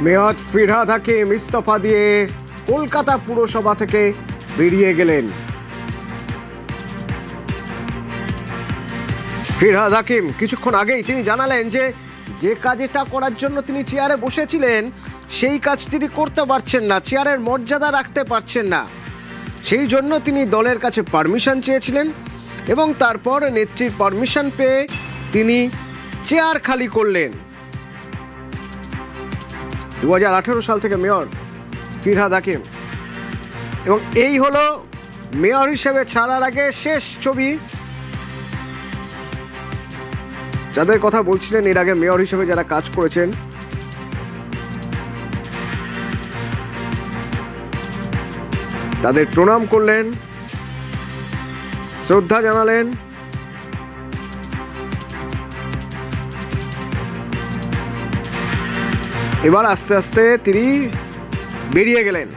Mayor Firhad Hakim ইস্তফা দিয়ে কলকাতা পুরসভা থেকে বেরিয়ে গেলেন। ফিরহাদ হাকিম কিছুক্ষণ আগেই তিনি জানালেন যে কাজটা করার জন্য তিনি চেয়ারে বসেছিলেন সেই কাজ তিনি করতে পারছেন না, চেয়ারের মর্যাদা রাখতে পারছেন না। সেই জন্য তিনি দলের কাছে পারমিশন চেয়েছিলেন এবং তারপর নেত্রীর পারমিশন পেয়ে তিনি চেয়ার খালি করলেন। 2018 সাল থেকে মেয়র ফিরহাদ হাকিম, এবং এই হলো মেয়র হিসেবে ছাড়ার আগে শেষ ছবি। যাদের কথা বলছিলেন এর আগে মেয়র হিসেবে যারা কাজ করেছেন, তাদের প্রণাম করলেন, শ্রদ্ধা জানালেন। এবার আস্তে আস্তে তিনি বেরিয়ে গেলেন।